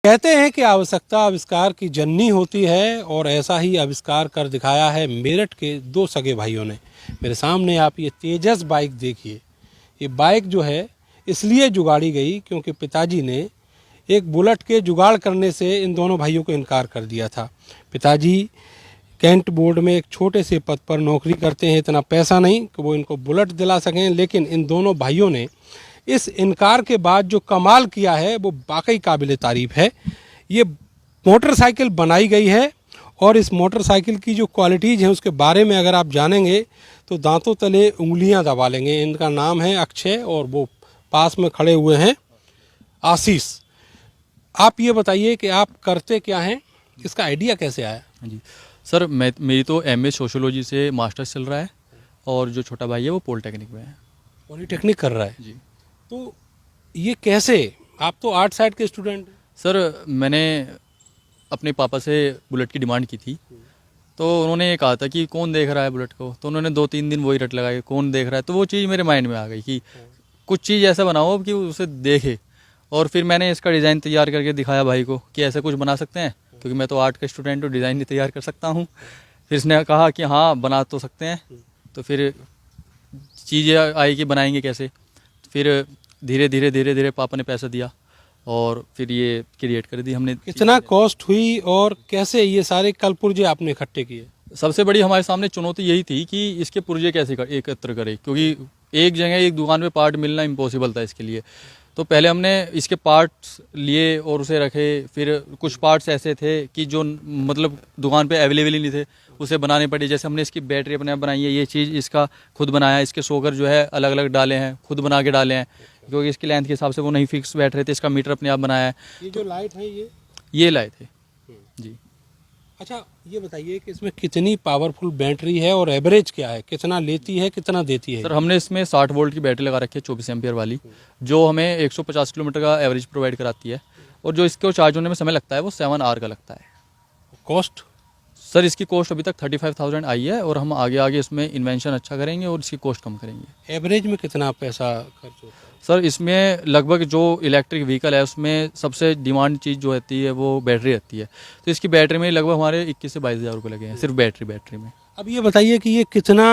कहते हैं कि आवश्यकता आविष्कार की जननी होती है और ऐसा ही आविष्कार कर दिखाया है मेरठ के दो सगे भाइयों ने। मेरे सामने आप ये तेजस बाइक देखिए। ये बाइक जो है इसलिए जुगाड़ी गई क्योंकि पिताजी ने एक बुलेट के जुगाड़ करने से इन दोनों भाइयों को इनकार कर दिया था। पिताजी कैंट बोर्ड में एक छोटे से पद पर नौकरी करते हैं, इतना पैसा नहीं कि वो इनको बुलेट दिला सकें, लेकिन इन दोनों भाइयों ने इस इनकार के बाद जो कमाल किया है वो वाकई काबिल तारीफ है। ये मोटरसाइकिल बनाई गई है और इस मोटरसाइकिल की जो क्वालिटीज़ हैं उसके बारे में अगर आप जानेंगे तो दांतों तले उंगलियां दबा लेंगे। इनका नाम है अक्षय और वो पास में खड़े हुए हैं आशीष। आप ये बताइए कि आप करते क्या हैं, इसका आइडिया कैसे आया? जी सर, मेरी तो एमए सोशियोलॉजी से मास्टर्स चल रहा है और जो छोटा भाई है वो पॉलिटेक्निक में है। पॉलिटेक्निक कर रहा है जी। तो ये कैसे? आप तो आर्ट साइड के स्टूडेंट हैं। सर, मैंने अपने पापा से बुलेट की डिमांड की थी, तो उन्होंने ये कहा था कि कौन देख रहा है बुलेट को, तो उन्होंने 2-3 दिन वही रट लगाए, कौन देख रहा है। तो वो चीज़ मेरे माइंड में आ गई कि कुछ चीज़ ऐसा बनाओ कि उसे देखे। और फिर मैंने इसका डिज़ाइन तैयार करके दिखाया भाई को कि ऐसा कुछ बना सकते हैं, क्योंकि मैं तो आर्ट का स्टूडेंट हूँ, डिज़ाइन भी तैयार कर सकता हूँ। फिर इसने कहा कि हाँ बना तो सकते हैं। तो फिर चीज़ें आई कि बनाएंगे कैसे। फिर धीरे धीरे पापा ने पैसा दिया और फिर ये क्रिएट कर दी हमने। कितना कॉस्ट हुई और कैसे ये सारे कल पुर्जे आपने इकट्ठे किए? सबसे बड़ी हमारे सामने चुनौती यही थी कि इसके पुर्जे कैसे एकत्र करें, क्योंकि एक जगह एक दुकान पे पार्ट मिलना इम्पॉसिबल था इसके लिए। तो पहले हमने इसके पार्ट्स लिए और उसे रखे। फिर कुछ पार्ट्स ऐसे थे कि जो मतलब दुकान पे अवेलेबल ही नहीं थे, उसे बनाने पड़े। जैसे हमने इसकी बैटरी अपने आप बनाई है, ये चीज़ इसका खुद बनाया। इसके सोकर जो है अलग अलग डाले हैं, खुद बना के डाले हैं, क्योंकि इसकी लेंथ के हिसाब से वो नहीं फिक्स बैठ रहे थे। इसका मीटर अपने आप बनाया है। ये जो लाइट है ये लाए थे जी। अच्छा ये बताइए कि इसमें कितनी पावरफुल बैटरी है और एवरेज क्या है, कितना लेती है कितना देती है? सर, हमने इसमें 60 वोल्ट की बैटरी लगा रखी है, 24 एम्पियर वाली, जो हमें 150 किलोमीटर का एवरेज प्रोवाइड कराती है। और जो इसको चार्ज होने में समय लगता है वो 7 आवर का लगता है। कॉस्ट? सर, इसकी कॉस्ट अभी तक 35,000 आई है और हम आगे आगे इसमें इन्वेंशन अच्छा करेंगे और इसकी कॉस्ट कम करेंगे। एवरेज में कितना पैसा खर्च होता है? सर, इसमें लगभग जो इलेक्ट्रिक व्हीकल है उसमें सबसे डिमांड चीज़ जो रहती है वो बैटरी रहती है। तो इसकी बैटरी में लगभग हमारे 21 से 22 हज़ार रुपये लगे हैं सिर्फ बैटरी में। अब ये बताइए कि ये कितना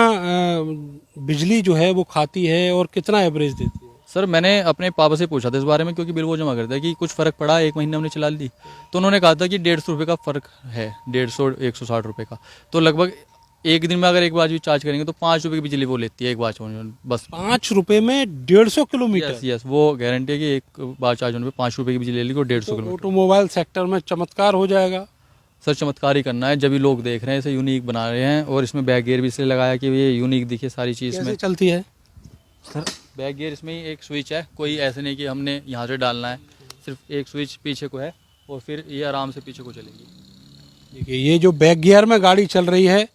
बिजली जो है वो खाती है और कितना एवरेज देती है? सर, मैंने अपने पापा से पूछा था इस बारे में, क्योंकि बिल वो जमा करता है कि कुछ फ़र्क पड़ा, 1 महीने हमने चला ली। तो उन्होंने कहा था कि 150 रुपये का फ़र्क है, 150-160 रुपये का। तो लगभग एक दिन में अगर एक बार भी चार्ज करेंगे तो 5 रुपये की बिजली वो लेती है एक बार चार्ज बस। 5 रुपये में 150 किलोमीटर? यस, वो गारंटी है कि एक बार चार्ज होने पे 5 रुपये की बिजली ले ली और 150 किलोमीटर। ऑटोमोबाइल सेक्टर में चमत्कार हो जाएगा। सर, चमत्कार ही करना है, जब भी लोग देख रहे हैं, इसे यूनिक बना रहे हैं। और इसमें बैक गियर भी इसलिए लगाया कि ये यूनिक दिखे सारी चीज़ में। कैसे चलती है? सर, बैक गियर इसमें ही एक स्विच है, कोई ऐसे नहीं कि हमने यहाँ से डालना है, सिर्फ एक स्विच पीछे को है और फिर ये आराम से पीछे को चलेगी। देखिए ये जो बैक गियर में गाड़ी चल रही है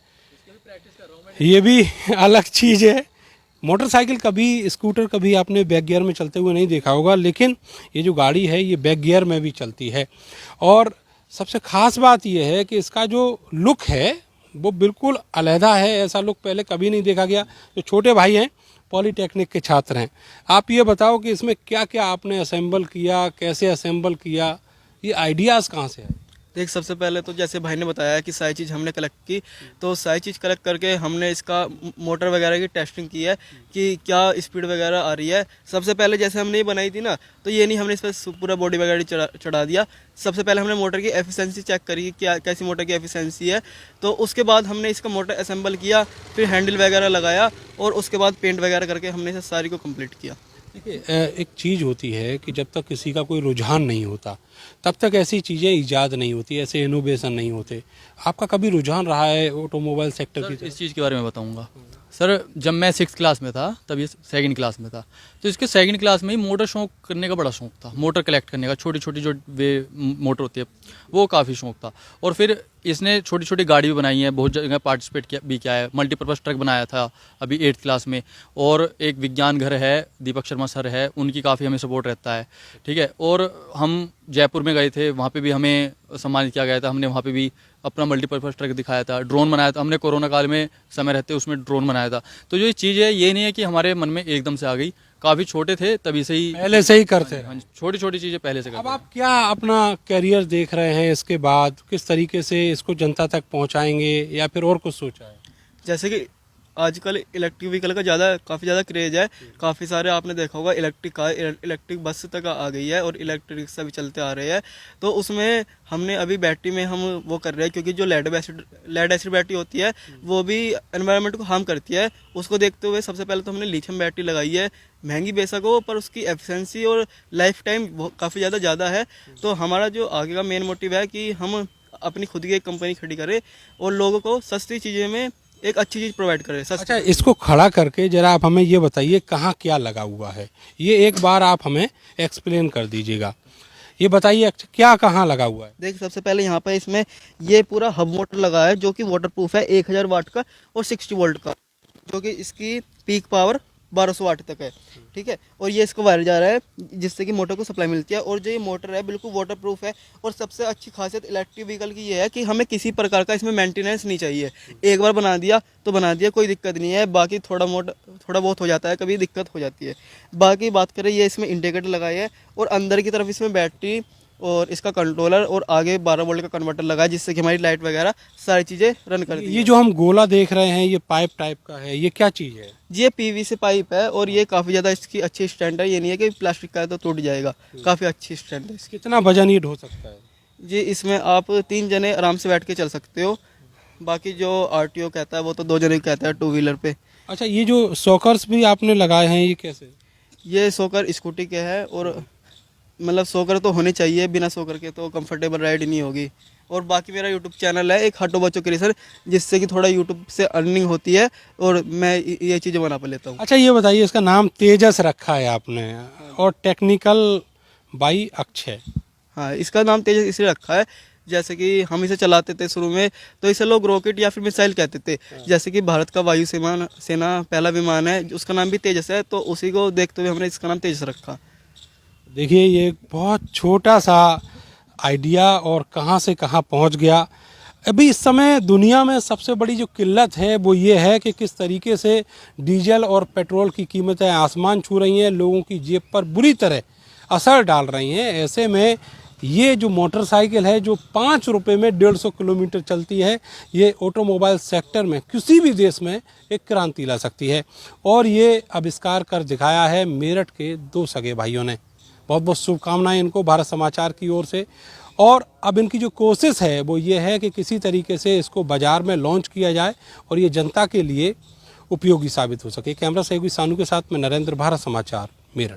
ये भी अलग चीज़ है। मोटरसाइकिल कभी, स्कूटर कभी आपने बैक गियर में चलते हुए नहीं देखा होगा, लेकिन ये जो गाड़ी है ये बैक गियर में भी चलती है। और सबसे ख़ास बात ये है कि इसका जो लुक है वो बिल्कुल अलहदा है, ऐसा लुक पहले कभी नहीं देखा गया। जो छोटे भाई हैं पॉलीटेक्निक के छात्र हैं, आप ये बताओ कि इसमें क्या क्या आपने असेंबल किया, कैसे असेंबल किया, ये आइडियाज़ कहाँ से आए? देख, सबसे पहले तो जैसे भाई ने बताया कि सारी चीज़ हमने कलेक्ट की, तो सारी चीज़ कलेक्ट करके हमने इसका मोटर वगैरह की टेस्टिंग की है कि क्या स्पीड वगैरह आ रही है। सबसे पहले जैसे हमने ये बनाई थी ना, तो ये नहीं हमने इस पर पूरा बॉडी वगैरह चढ़ा दिया। सबसे पहले हमने मोटर की एफिशिएंसी चेक करी, क्या कैसी मोटर की एफिशिएंसी है। तो उसके बाद हमने इसका मोटर असेंबल किया, फिर हैंडल वगैरह लगाया और उसके बाद पेंट वगैरह करके हमने इसे सारी को कंप्लीट किया। देखिए एक चीज़ होती है कि जब तक किसी का कोई रुझान नहीं होता तब तक ऐसी चीज़ें ईजाद नहीं होती, ऐसे इनोवेशन नहीं होते। आपका कभी रुझान रहा है ऑटोमोबाइल सेक्टर की? इस चीज़ के बारे में बताऊंगा। सर, जब मैं 6th क्लास में था तब ये 2nd क्लास में था, तो इसके 2nd क्लास में ही मोटर शौक करने का बड़ा शौक था। मोटर कलेक्ट करने का, छोटी छोटी जो वे मोटर होती है वो काफ़ी शौक था। और फिर इसने छोटी छोटी गाड़ी भी बनाई है, बहुत जगह पार्टिसिपेट किया है। मल्टीपर्पज़ ट्रक बनाया था अभी 8th क्लास में। और एक विज्ञान घर है, दीपक शर्मा सर है, उनकी काफ़ी हमें सपोर्ट रहता है, ठीक है। और हम जयपुर में गए थे, वहाँ पे भी हमें सम्मानित किया गया था। हमने वहाँ पे भी अपना मल्टीपर्पज़ ट्रक दिखाया था, ड्रोन बनाया था। हमने कोरोना काल में समय रहते उसमें ड्रोन बनाया था। तो जो ये चीज़ है ये नहीं है कि हमारे मन में एकदम से आ गई, काफ़ी छोटे थे तभी से ही पहले से ही करते हैं। हाँ, छोटी छोटी चीज़ें पहले से अब करते आप क्या अपना करियर देख रहे हैं, इसके बाद किस तरीके से इसको जनता तक पहुंचाएंगे या फिर और कुछ सोचा है? जैसे कि आजकल इलेक्ट्रिक व्हीकल का काफ़ी ज़्यादा क्रेज है। काफ़ी सारे आपने देखा होगा इलेक्ट्रिक कार, इलेक्ट्रिक बस तक आ गई है और इलेक्ट्रिक रिक्शा भी चलते आ रहे हैं। तो उसमें हमने अभी बैटरी में हम वो कर रहे हैं, क्योंकि जो लेड एसिड बैटरी होती है वो भी एनवायरनमेंट को हार्म करती है। उसको देखते हुए सबसे पहले तो हमने लिथियम बैटरी लगाई है। महंगी बेशक हो, पर उसकी एफिशिएंसी और लाइफ टाइम काफ़ी ज़्यादा है। तो हमारा जो आगे का मेन मोटिव है कि हम अपनी खुद की एक कंपनी खड़ी करें और लोगों को सस्ती चीज़ें में एक अच्छी चीज़ प्रोवाइड करें। अच्छा, इसको खड़ा करके जरा आप हमें ये बताइए कहाँ क्या लगा हुआ है, ये एक बार आप हमें एक्सप्लेन कर दीजिएगा। ये बताइए अच्छा क्या कहाँ लगा हुआ है? देख, सबसे पहले यहाँ पे इसमें ये पूरा हब मोटर लगा है जो कि वाटर प्रूफ है, 1000 वाट का और 60 वोल्ट का, जो कि इसकी पीक पावर 1200 वाट तक है। ठीक है, और ये इसको वायर जा रहा है जिससे कि मोटर को सप्लाई मिलती है। और जो ये मोटर है बिल्कुल वाटर प्रूफ है। और सबसे अच्छी खासियत इलेक्ट्रिक व्हीकल की ये है कि हमें किसी प्रकार का इसमें मेंटेनेंस नहीं चाहिए। एक बार बना दिया तो बना दिया, कोई दिक्कत नहीं है। बाकी थोड़ा बहुत हो जाता है, कभी दिक्कत हो जाती है। बाकी बात करें, ये इसमें इंडिकेटर लगाए है और अंदर की तरफ इसमें बैटरी और इसका कंट्रोलर और आगे 12 वोल्ट का कन्वर्टर लगा है, जिससे कि हमारी लाइट वगैरह सारी चीज़ें रन करती है। ये जो हम गोला देख रहे हैं ये पाइप टाइप का है, ये क्या चीज़ है? ये पीवीसी पाइप है और ये काफ़ी ज़्यादा इसकी अच्छी स्टैंड है। ये नहीं है कि प्लास्टिक का है तो टूट जाएगा, काफ़ी अच्छी स्टैंड है इसकी। कितना वजन ये ढो सकता है? जी, इसमें आप 3 जने आराम से बैठ के चल सकते हो। बाकी जो आरटीओ कहता है वो तो 2 जने कहता है 2 व्हीलर पे। अच्छा, ये जो सॉकर्स भी आपने लगाए हैं ये कैसे? ये सोकर स्कूटी के है और मतलब सोकर तो होने चाहिए, बिना सोकर के तो कंफर्टेबल राइड नहीं होगी। और बाकी मेरा यूट्यूब चैनल है एक हटो बच्चों क्रिएशन, जिससे कि थोड़ा यूट्यूब से अर्निंग होती है और मैं ये चीज़ें बना पा लेता हूँ। अच्छा, ये बताइए इसका नाम तेजस रखा है आपने और टेक्निकल बाई अक्षय। हाँ, इसका नाम तेजस इसलिए रखा है, जैसे कि हम इसे चलाते थे शुरू में तो इसे लोग रॉकेट या फिर मिसाइल कहते थे। जैसे कि भारत का वायु सेना पहला विमान है उसका नाम भी तेजस है, तो उसी को देखते हुए हमने इसका नाम तेजस रखा। देखिए, ये एक बहुत छोटा सा आइडिया और कहाँ से कहाँ पहुँच गया। अभी इस समय दुनिया में सबसे बड़ी जो किल्लत है वो ये है कि किस तरीके से डीजल और पेट्रोल की कीमतें आसमान छू रही हैं, लोगों की जेब पर बुरी तरह असर डाल रही हैं। ऐसे में ये जो मोटरसाइकिल है जो 5 रुपये में 150 किलोमीटर चलती है, ये ऑटोमोबाइल सेक्टर में किसी भी देश में एक क्रांति ला सकती है। और ये आविष्कार कर दिखाया है मेरठ के 2 सगे भाइयों ने। बहुत बहुत शुभकामनाएं इनको भारत समाचार की ओर से। और अब इनकी जो कोशिश है वो ये है कि किसी तरीके से इसको बाज़ार में लॉन्च किया जाए और ये जनता के लिए उपयोगी साबित हो सके। कैमरा सहयोगी सानू के साथ में नरेंद्र, भारत समाचार, मेरठ।